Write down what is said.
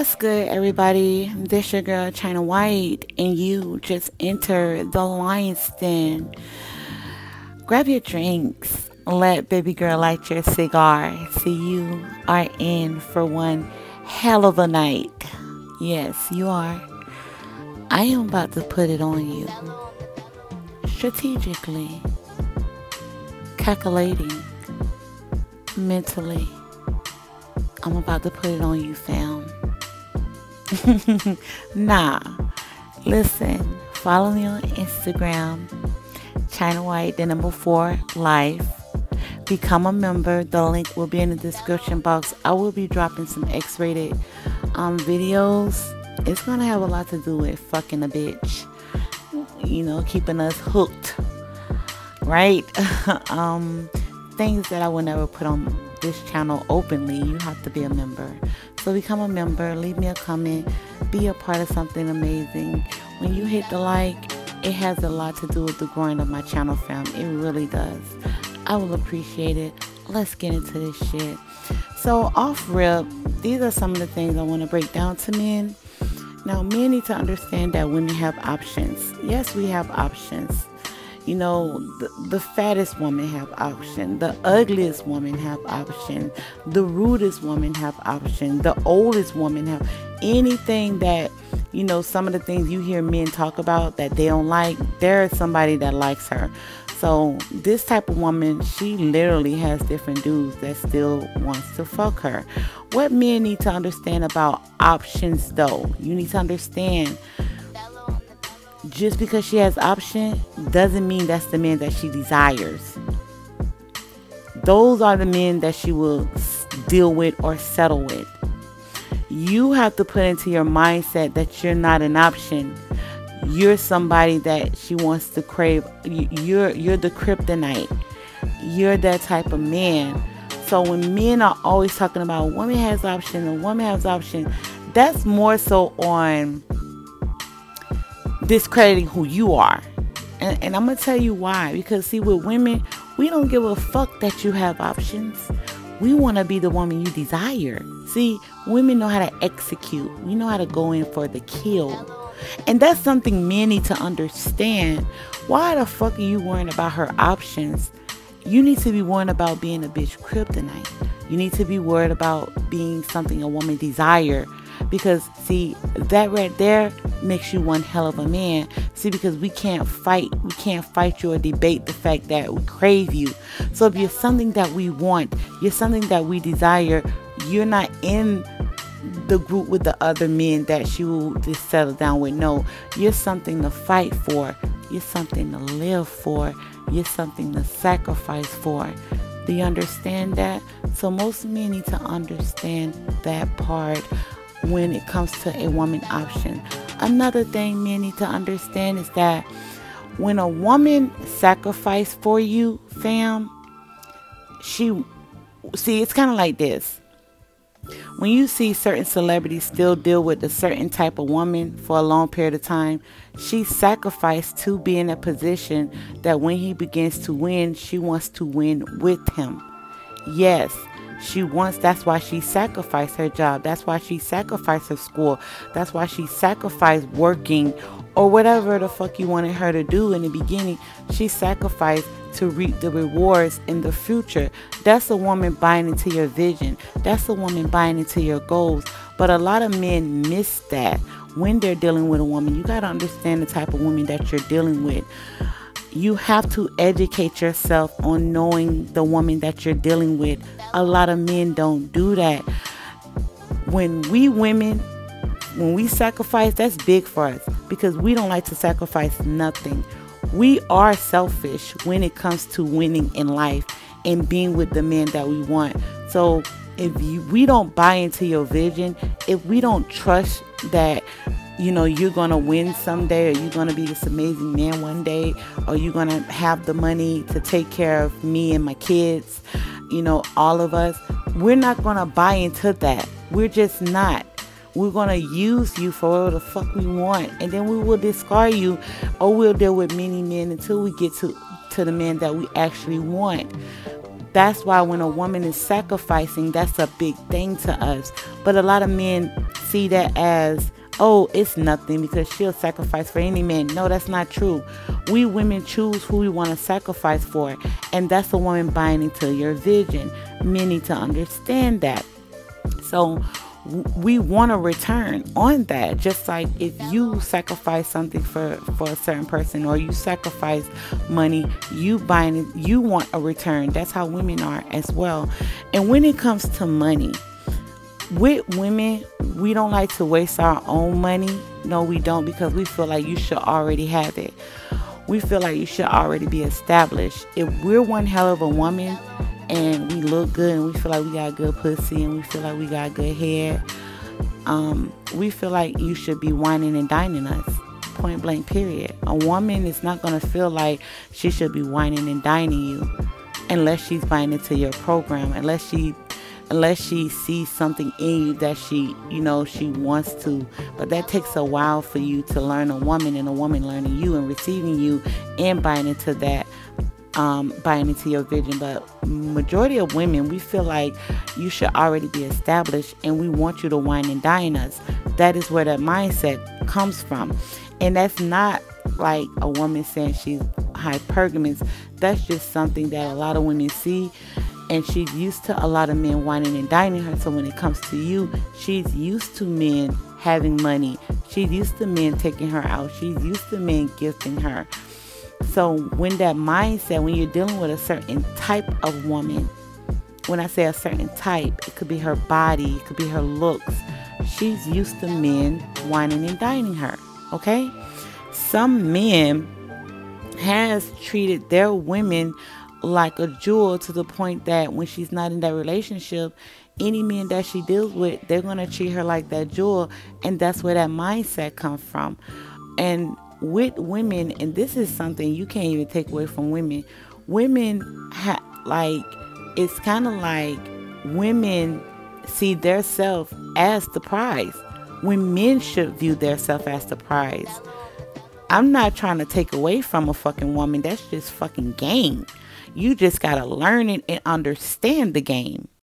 What's good, everybody? This your girl China White, and you just entered the Lion's Den. Grab your drinks. Let baby girl light your cigar. See, you are in for one hell of a night. Yes, you are. I am about to put it on you. Strategically. Calculating. Mentally. I'm about to put it on you, fam. Nah. Listen, follow me on Instagram, China White, the number 4 life. Become a member. The link will be in the description box. I will be dropping some X-rated videos. It's gonna have a lot to do with fucking a bitch. You know, keeping us hooked. Right? Things that I will never put on this channel openly. You have to be a member. So become a member, leave me a comment, be a part of something amazing. When you hit the like, it has a lot to do with the growing of my channel, fam. It really does. I will appreciate it. Let's get into this shit. So off rip, these are some of the things I want to break down to men. Now, men need to understand that women have options. Yes, we have options. You know, the fattest woman have option. The ugliest woman have option. The rudest woman have option. The oldest woman have anything that, you know, some of the things you hear men talk about that they don't like, there is somebody that likes her. So this type of woman, she literally has different dudes that still wants to fuck her. What men need to understand about options, though, you need to understand, just because she has option doesn't mean that's the man that she desires. Those are the men that she will deal with or settle with. You have to put into your mindset that you're not an option. You're somebody that she wants to crave. You're the kryptonite. You're that type of man. So when men are always talking about a woman has option, a woman has option, that's more so on discrediting who you are. And I'm gonna tell you why. Because see, with women, we don't give a fuck that you have options. We want to be the woman you desire. See, women know how to execute. We know how to go in for the kill. And that's something men need to understand. Why the fuck are you worrying about her options? You need to be worried about being a bitch kryptonite. You need to be worried about being something a woman desire. Because see, that right there makes you one hell of a man. See, because we can't fight you or debate the fact that we crave you. So if you're something that we want, you're something that we desire, you're not in the group with the other men that she will just settle down with. No, you're something to fight for. You're something to live for. You're something to sacrifice for. Do you understand that? So most men need to understand that part when it comes to a woman option. Another thing men need to understand is that when a woman sacrifices for you, fam, it's kind of like this. When you see certain celebrities still deal with a certain type of woman for a long period of time, she sacrificed to be in a position that when he begins to win, she wants to win with him. Yes. That's why she sacrificed her job. That's why she sacrificed her school. That's why she sacrificed working or whatever the fuck you wanted her to do in the beginning. She sacrificed to reap the rewards in the future. That's a woman buying into your vision. That's a woman buying into your goals. But a lot of men miss that when they're dealing with a woman. You got to understand the type of woman that you're dealing with. You have to educate yourself on knowing the woman that you're dealing with. A lot of men don't do that. When we women, when we sacrifice, that's big for us because we don't like to sacrifice nothing. We are selfish when it comes to winning in life and being with the man that we want. So if we don't buy into your vision, if we don't trust that, you know, you're going to win someday, or you're going to be this amazing man one day, or you're going to have the money to take care of me and my kids, you know, all of us, we're not going to buy into that. We're just not. We're going to use you for whatever the fuck we want. And then we will discard you, or we'll deal with many men until we get to the man that we actually want. That's why when a woman is sacrificing, that's a big thing to us. But a lot of men see that as, oh, it's nothing because she'll sacrifice for any man. No, that's not true. We women choose who we want to sacrifice for. And that's a woman buying into your vision. Men need to understand that. So we want a return on that. Just like if you sacrifice something for a certain person, or you sacrifice money, you want a return. That's how women are as well. And when it comes to money, with women, we don't like to waste our own money. No, we don't, because we feel like you should already have it. We feel like you should already be established. If we're one hell of a woman and we look good and we feel like we got good pussy and we feel like we got good hair, we feel like you should be whining and dining us. Point blank, period. A woman is not going to feel like she should be whining and dining you unless she's buying into your program, unless she sees something in you that she wants to. But that takes a while for you to learn a woman, and a woman learning you and receiving you and buying into that, buying into your vision. But majority of women, we feel like you should already be established and we want you to wine and dine us. That is where that mindset comes from. And that's not like a woman saying she's hypergamous. That's just something that a lot of women see. And she's used to a lot of men whining and dining her. So when it comes to you, she's used to men having money. She's used to men taking her out. She's used to men gifting her. So when that mindset, when you're dealing with a certain type of woman, when I say a certain type, it could be her body, it could be her looks. She's used to men whining and dining her. Okay? Some men has treated their women like a jewel, to the point that when she's not in that relationship, any men that she deals with, they're going to treat her like that jewel. And that's where that mindset comes from. And with women, and this is something you can't even take away from women, it's kind of like women see their self as the prize, when men should view their self as the prize. I'm not trying to take away from a fucking woman. That's just fucking game. You just got to learn it and understand the game.